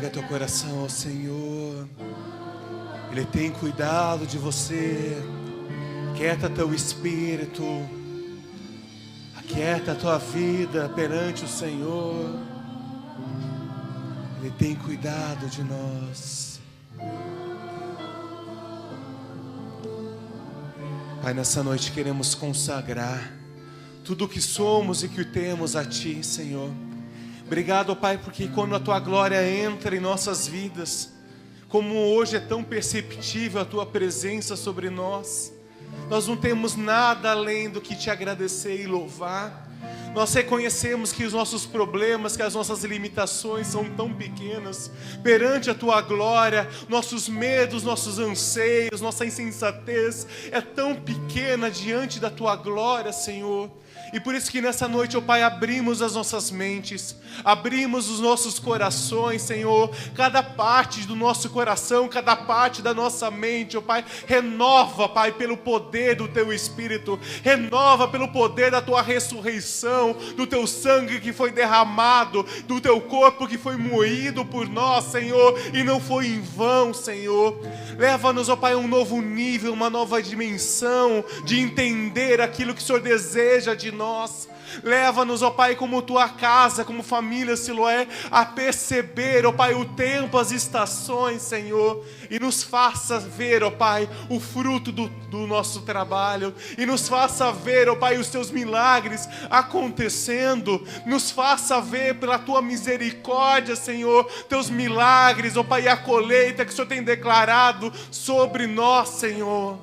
Entrega teu coração ao Senhor. Ele tem cuidado de você. Aquieta teu espírito. Aquieta a tua vida perante o Senhor. Ele tem cuidado de nós. Pai, nessa noite queremos consagrar tudo o que somos e que temos a Ti, Senhor. Obrigado, Pai, porque quando a Tua glória entra em nossas vidas, como hoje é tão perceptível a Tua presença sobre nós, nós não temos nada além do que Te agradecer e louvar. Nós reconhecemos que os nossos problemas, que as nossas limitações são tão pequenas perante a Tua glória. Nossos medos, nossos anseios, nossa insensatez é tão pequena diante da Tua glória, Senhor. E por isso que nessa noite, ó Pai, abrimos as nossas mentes, abrimos os nossos corações, Senhor. Cada parte do nosso coração, cada parte da nossa mente, ó Pai, renova, Pai, pelo poder do Teu Espírito, renova pelo poder da Tua ressurreição, do Teu sangue que foi derramado, do Teu corpo que foi moído por nós, Senhor, e não foi em vão, Senhor. Leva-nos, ó Pai, a um novo nível, uma nova dimensão de entender aquilo que o Senhor deseja de nós. Leva-nos, ó Pai, como Tua casa, como família Siloé, a perceber, ó Pai, o tempo, as estações, Senhor, e nos faça ver, ó Pai, o fruto do nosso trabalho, e nos faça ver, ó Pai, os Teus milagres acontecendo, nos faça ver pela Tua misericórdia, Senhor, Teus milagres, ó Pai, e a colheita que o Senhor tem declarado sobre nós, Senhor.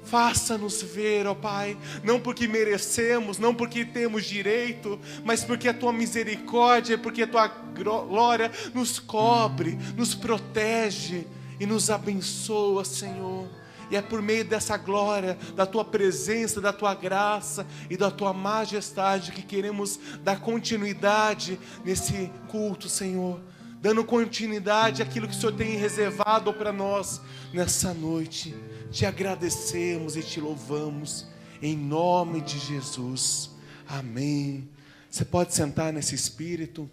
Faça-nos ver, ó Pai, não porque merecemos, não porque temos direito, mas porque a Tua misericórdia, porque a Tua glória nos cobre, nos protege e nos abençoa, Senhor. E é por meio dessa glória, da Tua presença, da Tua graça e da Tua majestade que queremos dar continuidade nesse culto, Senhor. Dando continuidade àquilo que o Senhor tem reservado para nós nessa noite. Te agradecemos e Te louvamos, em nome de Jesus. Amém. Você pode sentar nesse espírito.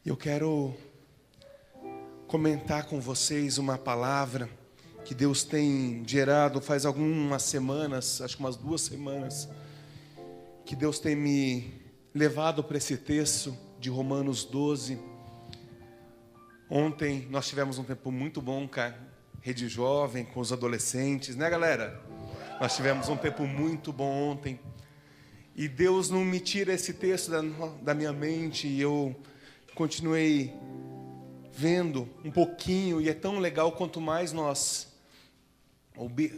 Eu quero comentar com vocês uma palavra que Deus tem gerado faz algumas semanas, acho que umas 2 semanas, que Deus tem me levado para esse texto de Romanos 12. Ontem nós tivemos um tempo muito bom com a Rede Jovem, com os adolescentes, né, galera? Nós tivemos um tempo muito bom ontem. E Deus não me tira esse texto da minha mente, e eu continuei vendo um pouquinho, e é tão legal quanto mais nós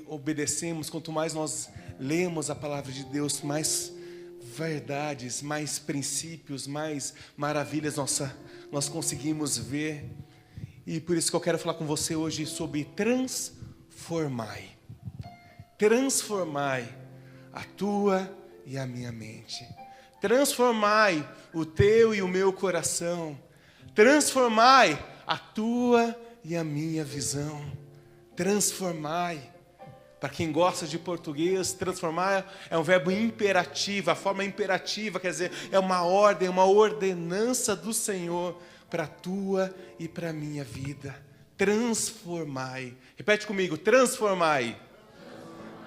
obedecemos, quanto mais nós lemos a palavra de Deus, mais verdades, mais princípios, mais maravilhas nós conseguimos ver. E por isso que eu quero falar com você hoje sobre transformai. Transformai a tua e a minha mente. Transformai o teu e o meu coração. Transformai a tua e a minha visão. Transformai. Para quem gosta de português, transformar é um verbo imperativo. A forma imperativa quer dizer, é uma ordem, uma ordenança do Senhor para a tua e para a minha vida. Transformai. Repete comigo, transformai.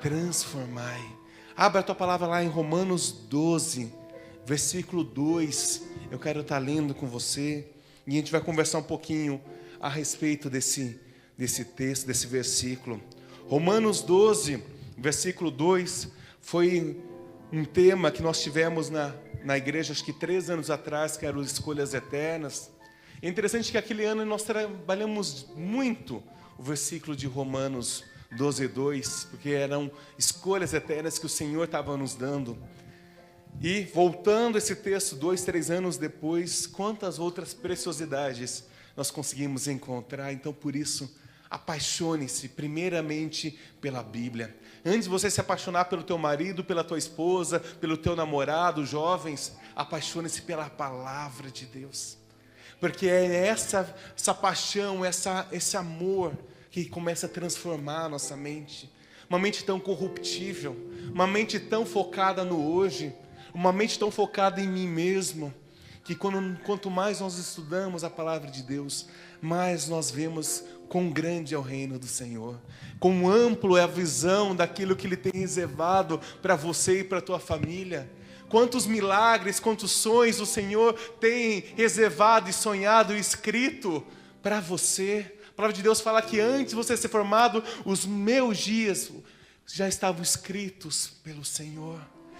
Transformai. Abra a tua palavra lá em Romanos 12, versículo 2. Eu quero estar lendo com você. E a gente vai conversar um pouquinho a respeito desse texto, desse versículo. Romanos 12, versículo 2, foi um tema que nós tivemos na igreja, acho que 3 anos atrás, que eram escolhas eternas. É interessante que aquele ano nós trabalhamos muito o versículo de Romanos 12, 2, porque eram escolhas eternas que o Senhor estava nos dando. E voltando esse texto, 2, 3 anos depois, quantas outras preciosidades nós conseguimos encontrar. Então, por isso, apaixone-se primeiramente pela Bíblia. Antes de você se apaixonar pelo teu marido, pela tua esposa, pelo teu namorado, jovens, apaixone-se pela palavra de Deus. Porque é essa paixão, esse amor que começa a transformar a nossa mente. Uma mente tão corruptível, uma mente tão focada no hoje, uma mente tão focada em mim mesmo, que quanto mais nós estudamos a palavra de Deus, mais nós vemos quão grande é o reino do Senhor, quão amplo é a visão daquilo que Ele tem reservado para você e para a tua família. Quantos milagres, quantos sonhos o Senhor tem reservado e sonhado e escrito para você. A palavra de Deus fala que antes de você ser formado, os meus dias já estavam escritos pelo Senhor.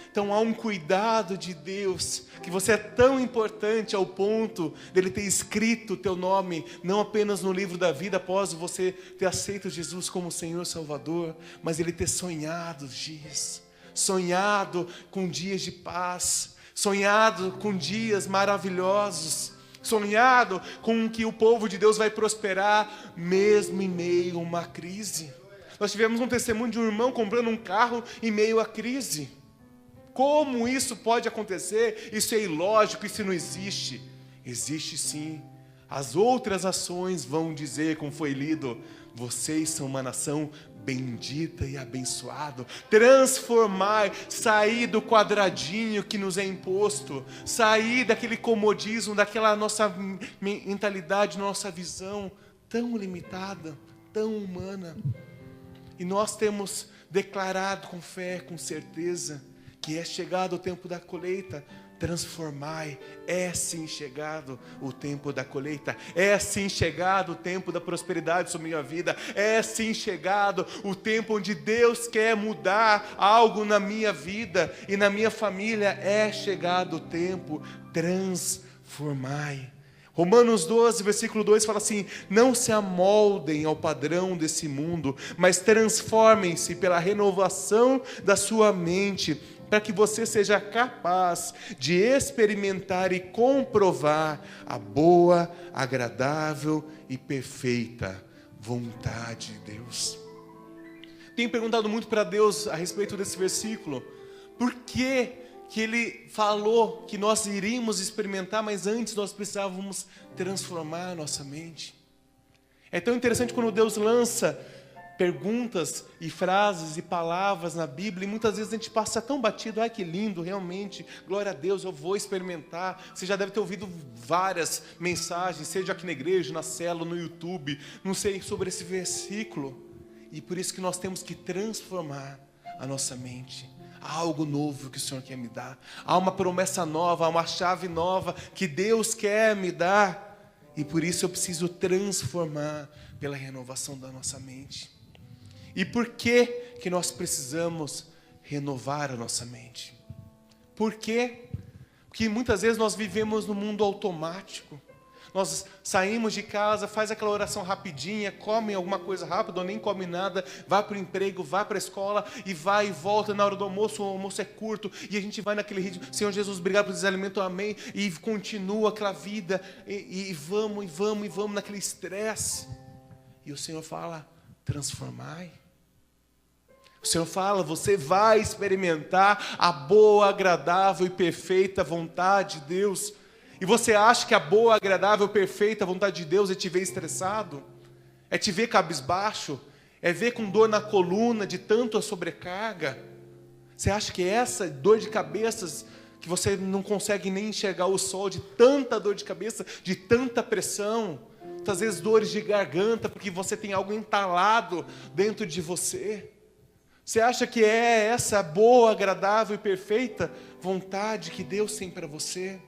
Então há um cuidado de Deus, que você é tão importante ao ponto dele ter escrito o teu nome, não apenas no livro da vida após você ter aceito Jesus como Senhor e Salvador, mas ele ter sonhado os dias, sonhado com dias de paz, sonhado com dias maravilhosos, sonhado com que o povo de Deus vai prosperar mesmo em meio a uma crise. Nós tivemos um testemunho de um irmão comprando um carro em meio à crise. Como isso pode acontecer? Isso é ilógico, isso não existe. Existe sim. As outras ações vão dizer, como foi lido, vocês são uma nação bendita e abençoada. Transformar, sair do quadradinho que nos é imposto, sair daquele comodismo, daquela nossa mentalidade, nossa visão tão limitada, tão humana. E nós temos declarado com fé, com certeza, que é chegado o tempo da colheita. Transformai, é sim chegado o tempo da colheita, é sim chegado o tempo da prosperidade sobre a minha vida, é sim chegado o tempo onde Deus quer mudar algo na minha vida e na minha família, é chegado o tempo. Transformai. Romanos 12, versículo 2 fala assim: não se amoldem ao padrão desse mundo, mas transformem-se pela renovação da sua mente, para que você seja capaz de experimentar e comprovar a boa, agradável e perfeita vontade de Deus. Tenho perguntado muito para Deus a respeito desse versículo. Por que Ele falou que nós iríamos experimentar, mas antes nós precisávamos transformar a nossa mente? É tão interessante quando Deus lança perguntas e frases e palavras na Bíblia, e muitas vezes a gente passa tão batido. Ai, que lindo, realmente, glória a Deus, eu vou experimentar. Você já deve ter ouvido várias mensagens, seja aqui na igreja, na célula, no YouTube, não sei, sobre esse versículo. E por isso que nós temos que transformar a nossa mente. Há algo novo que o Senhor quer me dar, há uma promessa nova, há uma chave nova que Deus quer me dar, e por isso eu preciso transformar pela renovação da nossa mente. E por que nós precisamos renovar a nossa mente? Por quê? Porque muitas vezes nós vivemos no mundo automático. Nós saímos de casa, faz aquela oração rapidinha, come alguma coisa rápida ou nem come nada, vai para o emprego, vai para a escola e vai e volta na hora do almoço, o almoço é curto e a gente vai naquele ritmo. Senhor Jesus, obrigado por esse alimento, amém. E continua aquela vida e vamos naquele estresse. E o Senhor fala: transformai. O Senhor fala: você vai experimentar a boa, agradável e perfeita vontade de Deus. E você acha que a boa, agradável, perfeita vontade de Deus é te ver estressado? É te ver cabisbaixo? É ver com dor na coluna de tanto a sobrecarga? Você acha que essa dor de cabeça, que você não consegue nem enxergar o sol, de tanta dor de cabeça, de tanta pressão, muitas vezes dores de garganta, porque você tem algo entalado dentro de você? Você acha que é essa boa, agradável e perfeita vontade que Deus tem para você?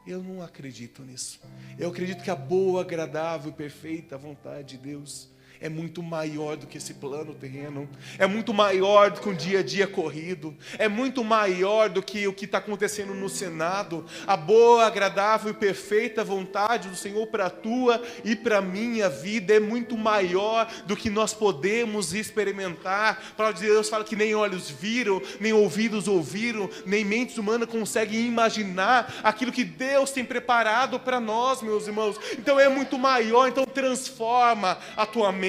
Eu não acredito nisso. Eu acredito que a boa, agradável e perfeita vontade de Deus é muito maior do que esse plano terreno, é muito maior do que um dia a dia corrido, é muito maior do que o que está acontecendo no Senado. A boa, agradável e perfeita vontade do Senhor para a tua e para a minha vida é muito maior do que nós podemos experimentar. A palavra de Deus fala que nem olhos viram, nem ouvidos ouviram, nem mentes humanas conseguem imaginar aquilo que Deus tem preparado para nós, meus irmãos. Então é muito maior. Então transforma a tua mente,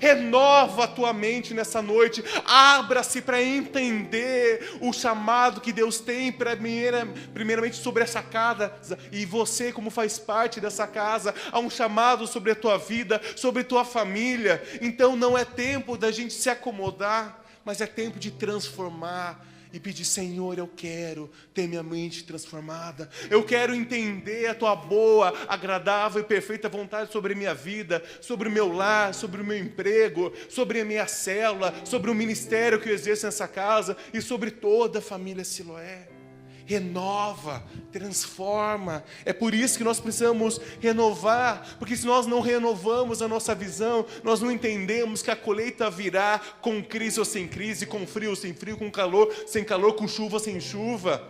renova a tua mente nessa noite, abra-se para entender o chamado que Deus tem primeiramente sobre essa casa, e você como faz parte dessa casa, há um chamado sobre a tua vida, sobre a tua família. Então não é tempo da gente se acomodar, mas é tempo de transformar, e pedir: Senhor, eu quero ter minha mente transformada. Eu quero entender a tua boa, agradável e perfeita vontade sobre a minha vida, sobre o meu lar, sobre o meu emprego, sobre a minha célula, sobre o ministério que eu exerço nessa casa e sobre toda a família Siloé. Renova, transforma. É por isso que nós precisamos renovar, porque se nós não renovamos a nossa visão, nós não entendemos que a colheita virá com crise ou sem crise, com frio ou sem frio, com calor sem calor, com chuva ou sem chuva.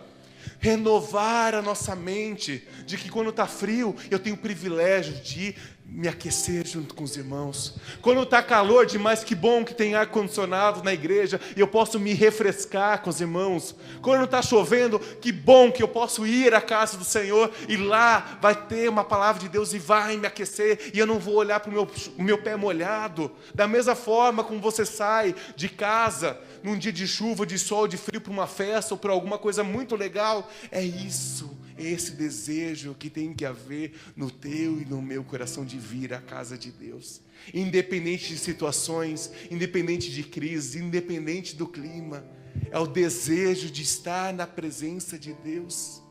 Renovar a nossa mente, de que quando está frio, eu tenho o privilégio de me aquecer junto com os irmãos. Quando está calor demais, que bom que tem ar-condicionado na igreja e eu posso me refrescar com os irmãos. Quando está chovendo, que bom que eu posso ir à casa do Senhor e lá vai ter uma palavra de Deus e vai me aquecer e eu não vou olhar para o meu pé molhado. Da mesma forma como você sai de casa num dia de chuva, de sol, de frio, para uma festa ou para alguma coisa muito legal, é isso. Esse desejo que tem que haver no teu e no meu coração de vir à casa de Deus. Independente de situações, independente de crise, independente do clima. É o desejo de estar na presença de Deus.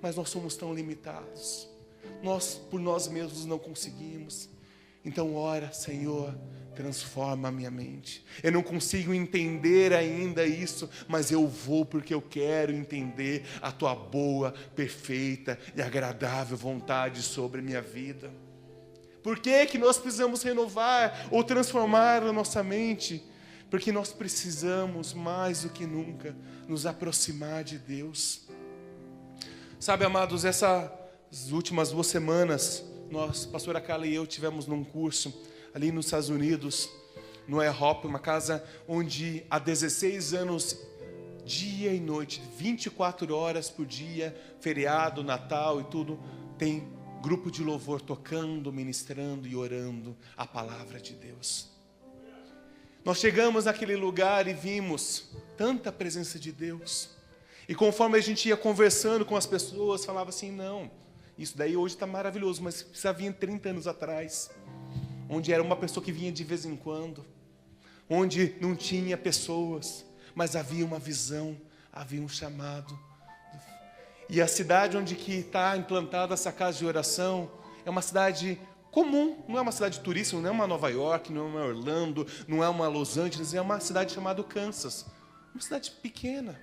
Mas nós somos tão limitados. Nós, por nós mesmos, não conseguimos. Então, ora, Senhor, transforma a minha mente. Eu não consigo entender ainda isso, mas eu vou porque eu quero entender a tua boa, perfeita e agradável vontade sobre a minha vida. Por que que nós precisamos renovar ou transformar a nossa mente? Porque nós precisamos mais do que nunca nos aproximar de Deus. Sabe, amados, essas últimas 2 semanas, nós, pastora Carla e eu, tivemos num curso ali nos Estados Unidos, no IHOP, uma casa onde há 16 anos, dia e noite, 24 horas por dia, feriado, Natal e tudo, tem grupo de louvor tocando, ministrando e orando a palavra de Deus. Nós chegamos naquele lugar e vimos tanta presença de Deus. E conforme a gente ia conversando com as pessoas, falava assim: não, isso daí hoje está maravilhoso, mas precisa vir 30 anos atrás. Onde era uma pessoa que vinha de vez em quando, onde não tinha pessoas, mas havia uma visão, havia um chamado. E a cidade onde que está implantada essa casa de oração é uma cidade comum, não é uma cidade turística, não é uma Nova York, não é uma Orlando, não é uma Los Angeles, é uma cidade chamada Kansas, uma cidade pequena.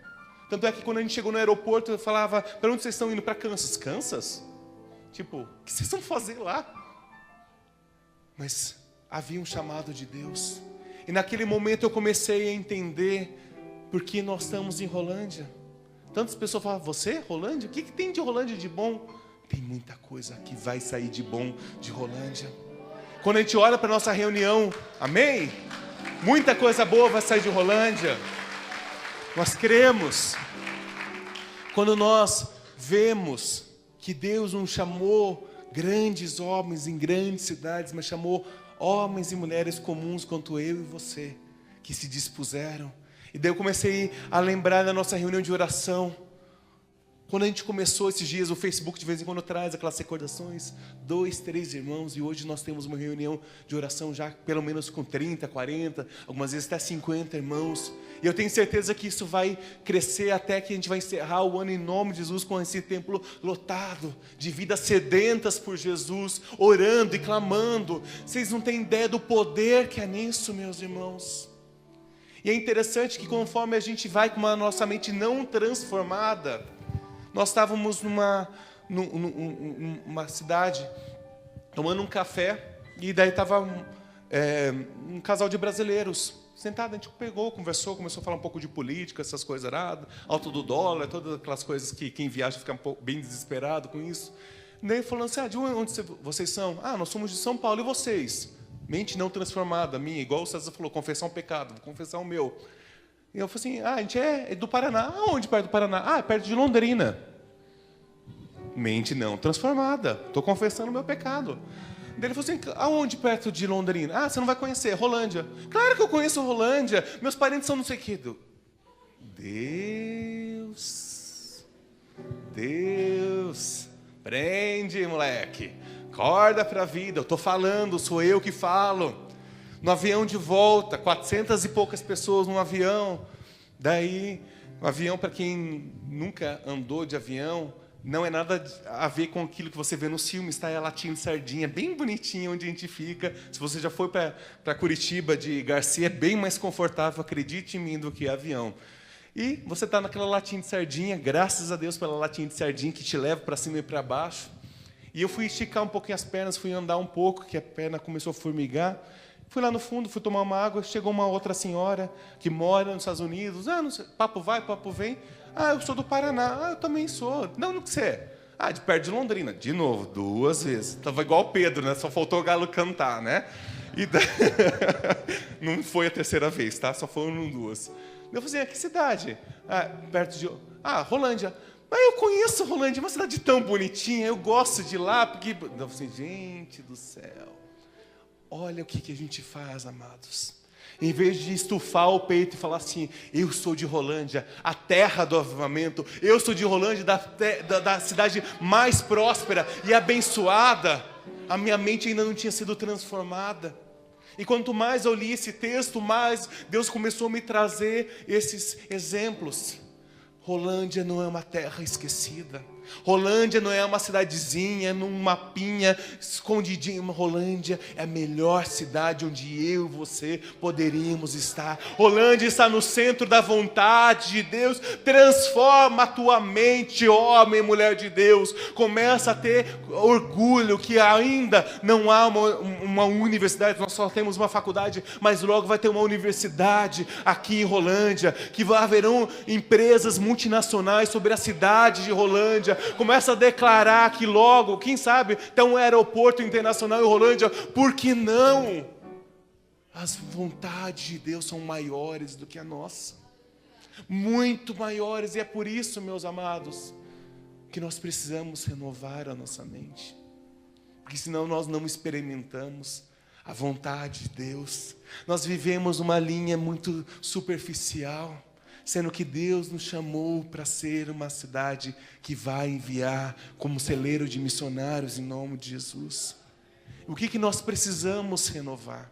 Tanto é que quando a gente chegou no aeroporto, eu falava: para onde vocês estão indo? Para Kansas? Kansas? Tipo, o que vocês vão fazer lá? Mas havia um chamado de Deus. E naquele momento eu comecei a entender por que nós estamos em Rolândia. Tantas pessoas falam: você, Rolândia? O que tem de Rolândia de bom? Tem muita coisa que vai sair de bom de Rolândia. Quando a gente olha para a nossa reunião, amém? Muita coisa boa vai sair de Rolândia. Nós cremos. Quando nós vemos que Deus nos chamou grandes homens em grandes cidades, mas chamou homens e mulheres comuns quanto eu e você, que se dispuseram. E daí eu comecei a lembrar da nossa reunião de oração. Quando a gente começou esses dias, o Facebook de vez em quando traz aquelas recordações, 2, 3 irmãos, e hoje nós temos uma reunião de oração já pelo menos com 30, 40, algumas vezes até 50 irmãos. E eu tenho certeza que isso vai crescer até que a gente vai encerrar o ano em nome de Jesus com esse templo lotado, de vidas sedentas por Jesus, orando e clamando. Vocês não têm ideia do poder que é nisso, meus irmãos. E é interessante que conforme a gente vai com a nossa mente não transformada, nós estávamos numa cidade, tomando um café, e daí estava um casal de brasileiros sentado. A gente pegou, conversou, começou a falar um pouco de política, essas coisas aradas, alto do dólar, todas aquelas coisas que quem viaja fica um pouco bem desesperado com isso. E daí falando assim: de onde vocês são? Nós somos de São Paulo, e vocês? Mente não transformada, minha, igual o César falou, confessar um pecado, vou confessar o meu. E eu falei assim: a gente é do Paraná. Aonde perto do Paraná? É perto de Londrina. Mente não transformada. Estou confessando o meu pecado. Daí ele falou assim: aonde perto de Londrina? Você não vai conhecer, Rolândia. Claro que eu conheço Rolândia. Meus parentes são não sei o quê. Deus. Prende, moleque. Acorda para a vida. Eu estou falando, sou eu que falo. No avião de volta, 400 e poucas pessoas no avião. Daí O avião, para quem nunca andou de avião, não é nada a ver com aquilo que você vê nos filmes, tá? É a latinha de sardinha, bem bonitinha onde a gente fica. Se você já foi para Curitiba de Garcia, é bem mais confortável, acredite em mim, do que avião. E você está naquela latinha de sardinha, graças a Deus pela latinha de sardinha que te leva para cima e para baixo. E eu fui esticar um pouquinho as pernas, fui andar um pouco, que a perna começou a formigar. Fui lá no fundo, fui tomar uma água, chegou uma outra senhora que mora nos Estados Unidos. Não sei, papo vai, papo vem. Eu sou do Paraná. Eu também sou. Não, no que você é? De perto de Londrina. De novo, 2 vezes. Estava igual o Pedro, né? Só faltou o galo cantar, né? E não foi a terceira vez, tá? Só foram 2. Eu falei assim, que cidade? Perto de... Rolândia. Mas eu conheço Rolândia, uma cidade tão bonitinha, eu gosto de ir lá, porque... Eu falei assim, gente do céu. Olha o que a gente faz, amados. Em vez de estufar o peito e falar assim, eu sou de Rolândia, a terra do avivamento, eu sou de Rolândia, da cidade mais próspera e abençoada, a minha mente ainda não tinha sido transformada. E quanto mais eu li esse texto, mais Deus começou a me trazer esses exemplos. Rolândia não é uma terra esquecida. Rolândia não é uma cidadezinha, num mapinha, escondidinha. Rolândia é a melhor cidade onde eu e você poderíamos estar. Rolândia está no centro da vontade de Deus. Transforma a tua mente, homem e mulher de Deus. Começa a ter orgulho que ainda não há uma universidade. Nós só temos uma faculdade, mas logo vai ter uma universidade aqui em Rolândia, que haverão empresas multinacionais sobre a cidade de Rolândia. Começa a declarar que logo, quem sabe, tem um aeroporto internacional em Rolândia. Por que não? As vontades de Deus são maiores do que a nossa. Muito maiores. E é por isso, meus amados, que nós precisamos renovar a nossa mente. Porque senão nós não experimentamos a vontade de Deus. Nós vivemos uma linha muito superficial, sendo que Deus nos chamou para ser uma cidade que vai enviar como celeiro de missionários em nome de Jesus. O que nós precisamos renovar?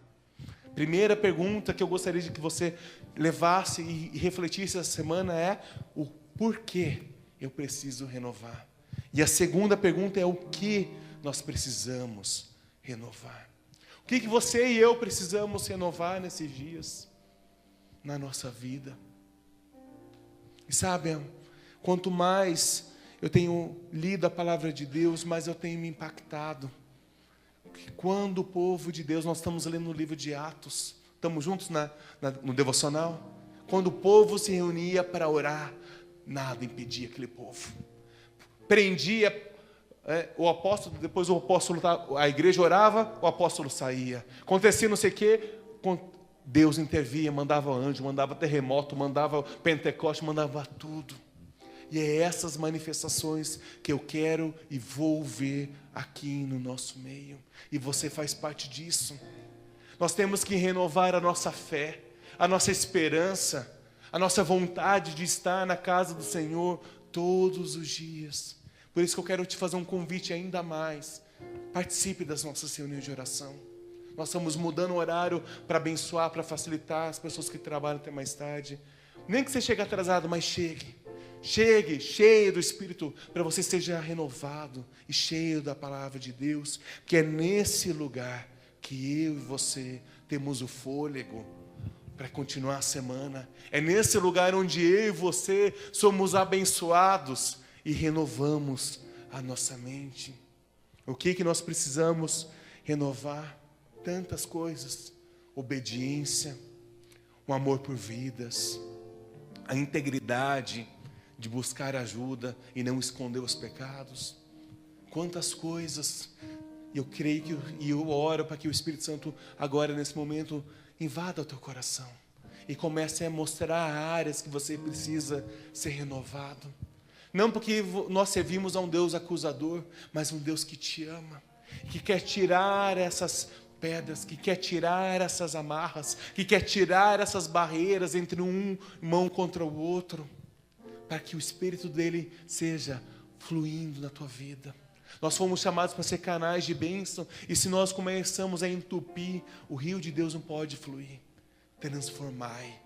Primeira pergunta que eu gostaria de que você levasse e refletisse essa semana é o porquê eu preciso renovar. E a segunda pergunta é o que nós precisamos renovar. O que você e eu precisamos renovar nesses dias, na nossa vida? E sabe, quanto mais eu tenho lido a palavra de Deus, mais eu tenho me impactado. Porque quando o povo de Deus, nós estamos lendo no livro de Atos, estamos juntos no devocional? Quando o povo se reunia para orar, nada impedia aquele povo. Prendia o apóstolo, depois a igreja orava, o apóstolo saía. Acontecia não sei o quê, Deus intervia, mandava anjo, mandava terremoto, mandava Pentecoste, mandava tudo. E é essas manifestações que eu quero e vou ver aqui no nosso meio. E você faz parte disso. Nós temos que renovar a nossa fé, a nossa esperança, a nossa vontade de estar na casa do Senhor todos os dias. Por isso que eu quero te fazer um convite ainda mais. Participe das nossas reuniões de oração. Nós estamos mudando o horário para abençoar, para facilitar as pessoas que trabalham até mais tarde. Nem que você chegue atrasado, mas chegue. Chegue cheio do Espírito, para você seja renovado e cheio da palavra de Deus, que é nesse lugar que eu e você temos o fôlego para continuar a semana. É nesse lugar onde eu e você somos abençoados e renovamos a nossa mente. O que nós precisamos renovar? Tantas coisas: obediência, o amor por vidas, a integridade de buscar ajuda e não esconder os pecados. Quantas coisas. Eu creio e eu oro para que o Espírito Santo agora nesse momento invada o teu coração e comece a mostrar áreas que você precisa ser renovado. Não porque nós servimos a um Deus acusador, mas um Deus que te ama, que quer tirar essas pedras, que quer tirar essas amarras, que quer tirar essas barreiras entre um irmão contra o outro, para que o Espírito dele seja fluindo na tua vida. Nós fomos chamados para ser canais de bênção, e se nós começamos a entupir, o rio de Deus não pode fluir. Transformai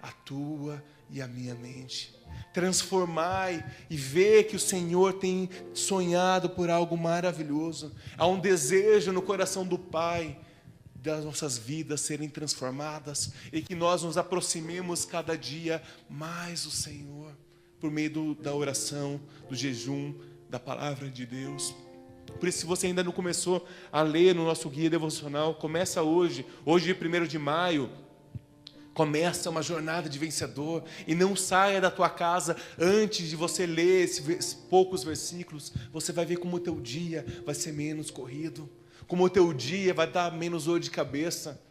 a tua e a minha mente. Transformai e ver que o Senhor tem sonhado por algo maravilhoso. Há um desejo no coração do Pai das nossas vidas serem transformadas e que nós nos aproximemos cada dia mais do Senhor por meio da oração, do jejum, da palavra de Deus. Por isso, se você ainda não começou a ler no nosso guia devocional, começa hoje. Hoje, 1º de maio, começa uma jornada de vencedor. E não saia da tua casa antes de você ler esses poucos versículos. Você vai ver como o teu dia vai ser menos corrido, como o teu dia vai dar menos dor de cabeça,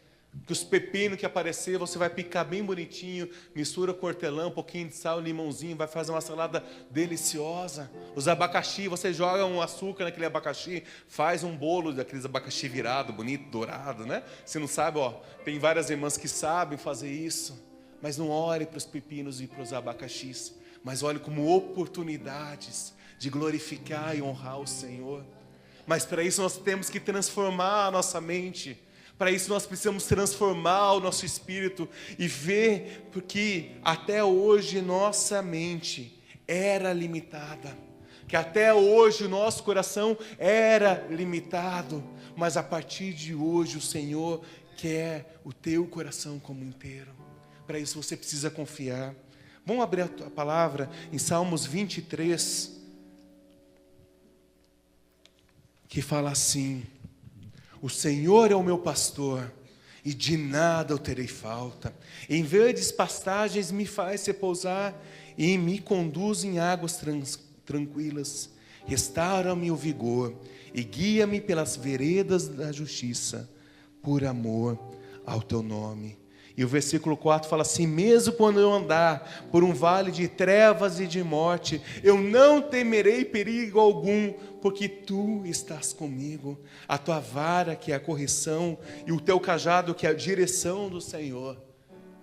que os pepinos que aparecer, você vai picar bem bonitinho, mistura com hortelã, um pouquinho de sal, limãozinho, vai fazer uma salada deliciosa. Os abacaxi, você joga um açúcar naquele abacaxi, faz um bolo daqueles abacaxi virado, bonito, dourado, né? Você não sabe, tem várias irmãs que sabem fazer isso, mas não olhe para os pepinos e para os abacaxis, mas olhe como oportunidades de glorificar e honrar o Senhor. Mas para isso nós temos que transformar a nossa mente. Para isso nós precisamos transformar o nosso espírito e ver porque até hoje nossa mente era limitada, que até hoje o nosso coração era limitado, mas a partir de hoje o Senhor quer o teu coração como inteiro. Para isso você precisa confiar. Vamos abrir a palavra em Salmos 23, que fala assim: o Senhor é o meu pastor, e de nada eu terei falta. Em verdes pastagens me faz repousar, e me conduz em águas tranquilas. Restaura-me o vigor, e guia-me pelas veredas da justiça, por amor ao teu nome. E o versículo 4 fala assim: mesmo quando eu andar por um vale de trevas e de morte, eu não temerei perigo algum, porque tu estás comigo. A tua vara, que é a correção, e o teu cajado, que é a direção do Senhor,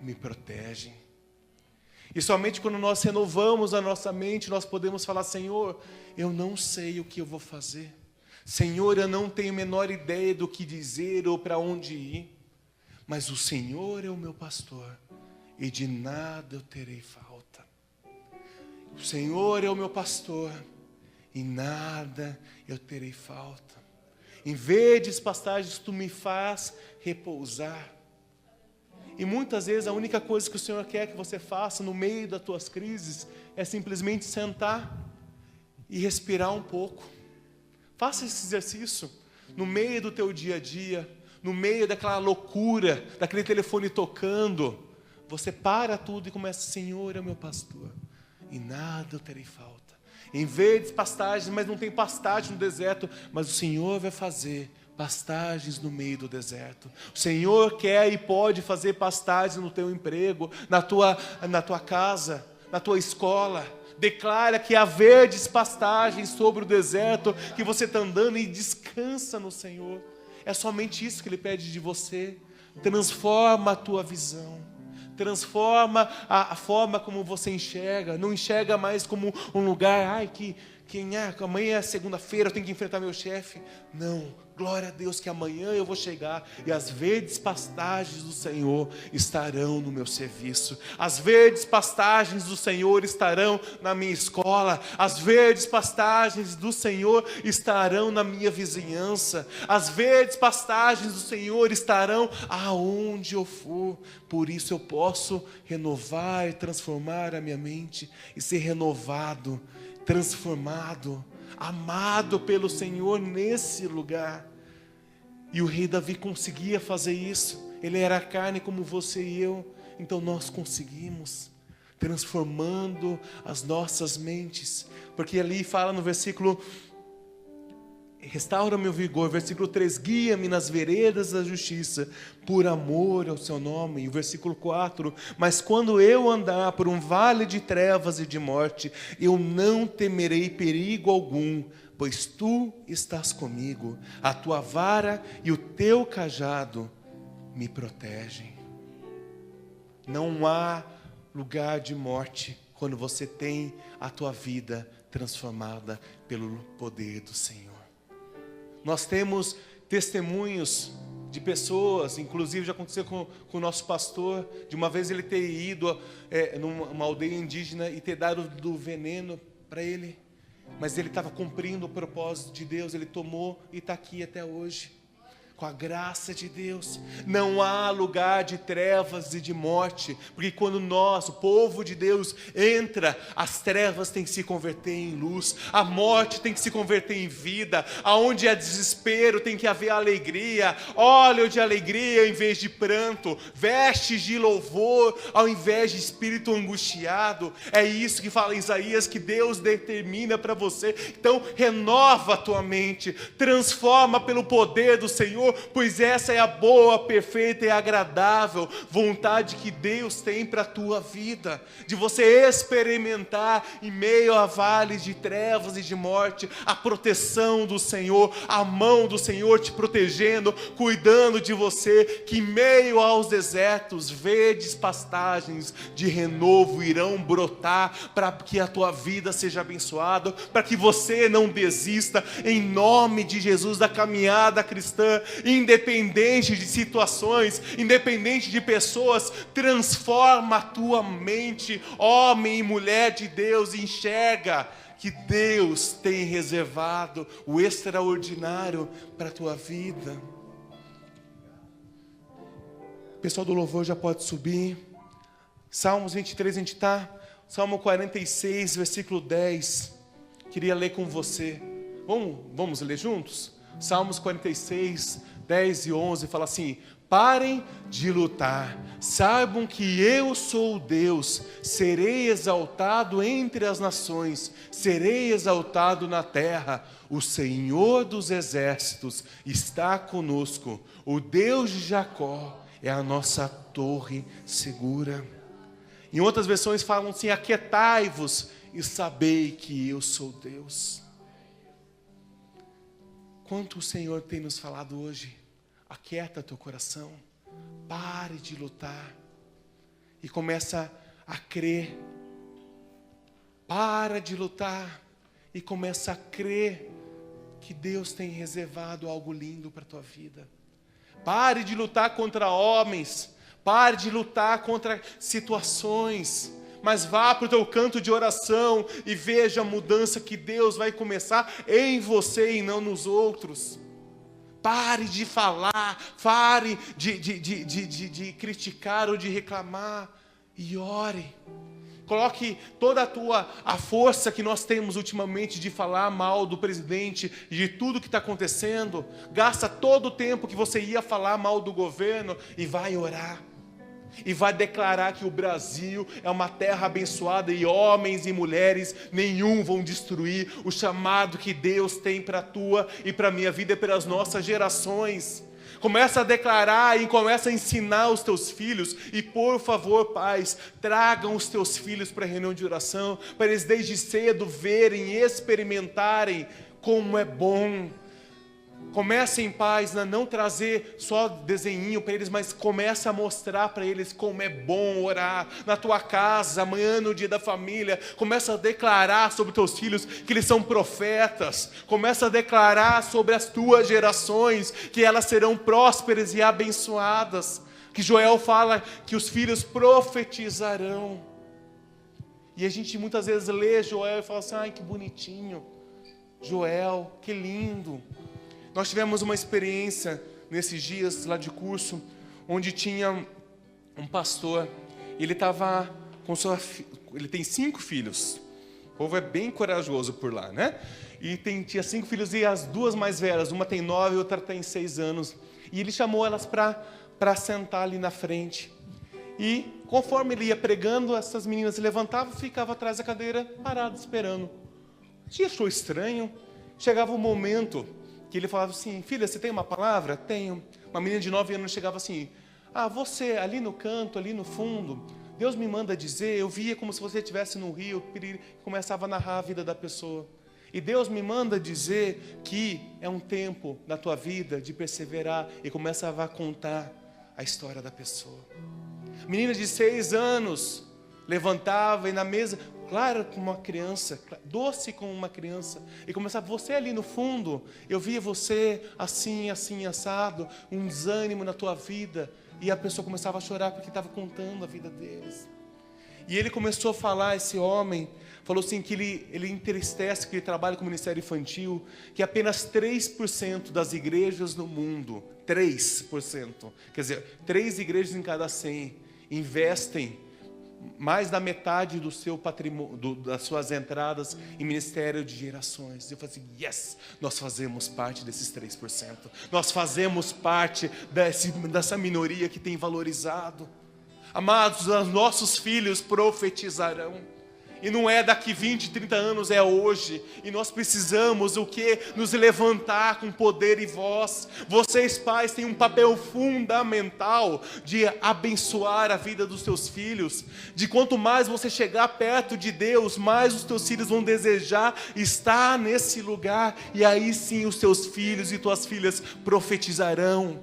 me protegem. E somente quando nós renovamos a nossa mente, nós podemos falar: Senhor, eu não sei o que eu vou fazer. Senhor, eu não tenho a menor ideia do que dizer ou para onde ir. Mas o Senhor é o meu pastor, e de nada eu terei falta. O Senhor é o meu pastor, e nada eu terei falta. Em verdes pastagens tu me faz repousar. E muitas vezes a única coisa que o Senhor quer que você faça no meio das tuas crises é simplesmente sentar e respirar um pouco. Faça esse exercício no meio do teu dia a dia, no meio daquela loucura, daquele telefone tocando. Você para tudo e começa: Senhor é meu pastor, e nada eu terei falta. Em verdes pastagens, mas não tem pastagem no deserto, mas o Senhor vai fazer pastagens no meio do deserto. O Senhor quer e pode fazer pastagens no teu emprego, na tua casa, na tua escola. Declara que há verdes pastagens sobre o deserto que você está andando, e descansa no Senhor. É somente isso que Ele pede de você. Transforma a tua visão. Transforma a forma como você enxerga. Não enxerga mais como um lugar, amanhã é segunda-feira, eu tenho que enfrentar meu chefe. Não. Glória a Deus que amanhã eu vou chegar e as verdes pastagens do Senhor estarão no meu serviço. As verdes pastagens do Senhor estarão na minha escola. As verdes pastagens do Senhor estarão na minha vizinhança. As verdes pastagens do Senhor estarão aonde eu for. Por isso eu posso renovar e transformar a minha mente e ser renovado, transformado, amado pelo Senhor nesse lugar. E o rei Davi conseguia fazer isso. Ele era carne como você e eu. Então nós conseguimos, transformando as nossas mentes. Porque ali fala no versículo: restaura meu vigor. Versículo 3: guia-me nas veredas da justiça, por amor ao seu nome. E o versículo 4: mas quando eu andar por um vale de trevas e de morte, eu não temerei perigo algum, pois tu estás comigo. A tua vara e o teu cajado me protegem. Não há lugar de morte quando você tem a tua vida transformada pelo poder do Senhor. Nós temos testemunhos de pessoas, inclusive já aconteceu com o nosso pastor, de uma vez ele ter ido numa aldeia indígena e ter dado do veneno para ele, mas ele estava cumprindo o propósito de Deus, ele tomou e está aqui até hoje. Com a graça de Deus, não há lugar de trevas e de morte, porque quando nós, o povo de Deus, entra, as trevas têm que se converter em luz, a morte tem que se converter em vida, aonde há desespero tem que haver alegria, óleo de alegria em vez de pranto, vestes de louvor ao invés de espírito angustiado. É isso que fala em Isaías, que Deus determina para você. Então renova a tua mente, transforma pelo poder do Senhor, pois essa é a boa, perfeita e agradável vontade que Deus tem para a tua vida, de você experimentar em meio a vales de trevas e de morte, a proteção do Senhor, a mão do Senhor te protegendo, cuidando de você, que em meio aos desertos, verdes pastagens de renovo irão brotar, para que a tua vida seja abençoada, para que você não desista, em nome de Jesus, da caminhada cristã. Independente de situações, independente de pessoas, transforma a tua mente, homem e mulher de Deus, enxerga que Deus tem reservado o extraordinário para a tua vida. O pessoal do louvor já pode subir. Salmos 23, a gente está, Salmo 46, versículo 10, queria ler com você. Vamos ler juntos? Salmos 46, 10 e 11, fala assim: parem de lutar, saibam que eu sou Deus, serei exaltado entre as nações, serei exaltado na terra, o Senhor dos exércitos está conosco, o Deus de Jacó é a nossa torre segura. Em outras versões falam assim: aquietai-vos e sabei que eu sou Deus. Quanto o Senhor tem nos falado hoje, aquieta teu coração, pare de lutar e começa a crer. Para de lutar e começa a crer que Deus tem reservado algo lindo para a tua vida. Pare de lutar contra homens, pare de lutar contra situações, mas vá para o teu canto de oração e veja a mudança que Deus vai começar em você e não nos outros. Pare de falar, pare de criticar ou de reclamar e ore. Coloque toda a força que nós temos ultimamente de falar mal do presidente e de tudo que está acontecendo. Gasta todo o tempo que você ia falar mal do governo e vai orar. E vai declarar que o Brasil é uma terra abençoada e homens e mulheres nenhum vão destruir o chamado que Deus tem para a tua e para a minha vida e para as nossas gerações. Começa a declarar e começa a ensinar os teus filhos. E por favor, pais, tragam os teus filhos para a reunião de oração, para eles desde cedo verem e experimentarem como é bom. Comecem, pais, a não trazer só desenhinho para eles, mas começa a mostrar para eles como é bom orar na tua casa, amanhã no dia da família. Começa a declarar sobre os teus filhos que eles são profetas. Começa a declarar sobre as tuas gerações que elas serão prósperas e abençoadas. Que Joel fala que os filhos profetizarão. E a gente muitas vezes lê Joel e fala assim: ai, que bonitinho, Joel, que lindo. Nós tivemos uma experiência nesses dias lá de curso, onde tinha um pastor, ele estava com ele tem 5 filhos, o povo é bem corajoso por lá, né? E tinha 5 filhos e as 2 mais velhas, uma tem 9 e outra tem 6 anos, e ele chamou elas para sentar ali na frente, e conforme ele ia pregando, essas meninas se levantavam e ficavam atrás da cadeira, paradas esperando. A gente achou estranho, chegava um momento que ele falava assim: filha, você tem uma palavra? Tenho. Uma menina de 9 anos chegava assim: você ali no canto, ali no fundo, Deus me manda dizer, eu via como se você estivesse no rio, começava a narrar a vida da pessoa. E Deus me manda dizer que é um tempo na tua vida de perseverar, e começava a contar a história da pessoa. Menina de 6 anos levantava e na mesa, claro como uma criança, doce como uma criança. E começava, você ali no fundo, eu via você assim, assim, assado, um desânimo na tua vida. E a pessoa começava a chorar porque estava contando a vida deles. E ele começou a falar, esse homem, falou assim que ele entristece, que ele trabalha com o ministério infantil, que apenas 3% das igrejas no mundo, 3%, quer dizer, 3 igrejas em cada 100, investem mais da metade do seu patrimônio, das suas entradas em ministério de gerações. Eu falei assim, yes, nós fazemos parte desses 3%. Nós fazemos parte dessa minoria que tem valorizado. Amados, os nossos filhos profetizarão. E não é daqui 20, 30 anos, é hoje. E nós precisamos o quê? Nos levantar com poder e voz. Vocês pais têm um papel fundamental de abençoar a vida dos seus filhos. De quanto mais você chegar perto de Deus, mais os teus filhos vão desejar estar nesse lugar. E aí sim os teus filhos e tuas filhas profetizarão.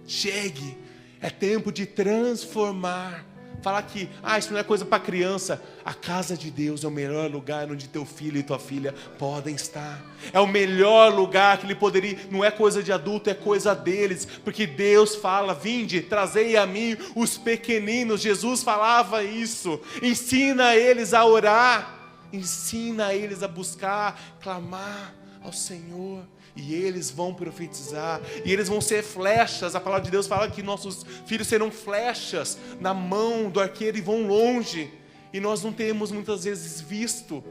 Chegue, é tempo de transformar. Falar que, isso não é coisa para criança. A casa de Deus é o melhor lugar onde teu filho e tua filha podem estar. É o melhor lugar que ele poderia. Não é coisa de adulto, é coisa deles. Porque Deus fala, vinde, trazei a mim os pequeninos. Jesus falava isso. Ensina eles a orar. Ensina eles a buscar, clamar ao Senhor. E eles vão profetizar, e eles vão ser flechas. A palavra de Deus fala que nossos filhos serão flechas na mão do arqueiro e vão longe. E nós não temos muitas vezes visto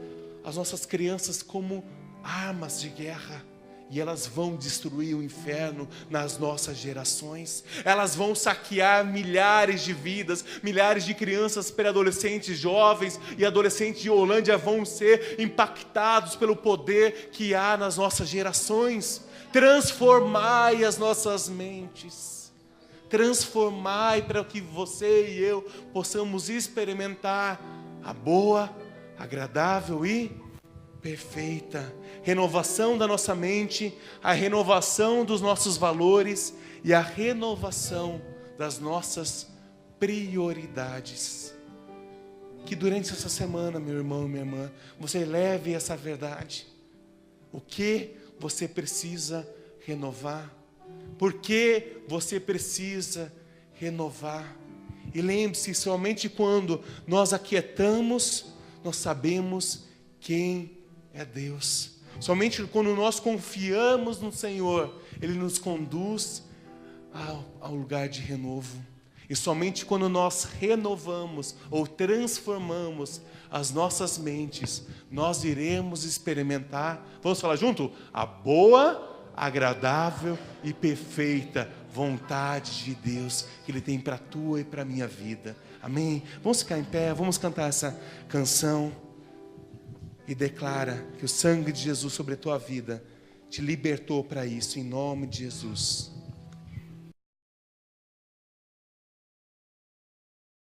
as nossas crianças como armas de guerra. E elas vão destruir o inferno nas nossas gerações. Elas vão saquear milhares de vidas, milhares de crianças, pré-adolescentes, jovens e adolescentes de Holândia vão ser impactados pelo poder que há nas nossas gerações. Transformai as nossas mentes. Transformai para que você e eu possamos experimentar a boa, agradável e perfeita renovação da nossa mente, a renovação dos nossos valores e a renovação das nossas prioridades. Que durante essa semana, meu irmão e minha irmã, você leve essa verdade. O que você precisa renovar? Por que você precisa renovar? E lembre-se, somente quando nós aquietamos, nós sabemos quem é Deus. Somente quando nós confiamos no Senhor, Ele nos conduz ao lugar de renovo. E somente quando nós renovamos ou transformamos as nossas mentes, nós iremos experimentar, vamos falar junto? A boa, agradável e perfeita vontade de Deus que Ele tem para a tua e para a minha vida. Amém? Vamos ficar em pé, vamos cantar essa canção. E declara que o sangue de Jesus sobre a tua vida te libertou para isso, em nome de Jesus.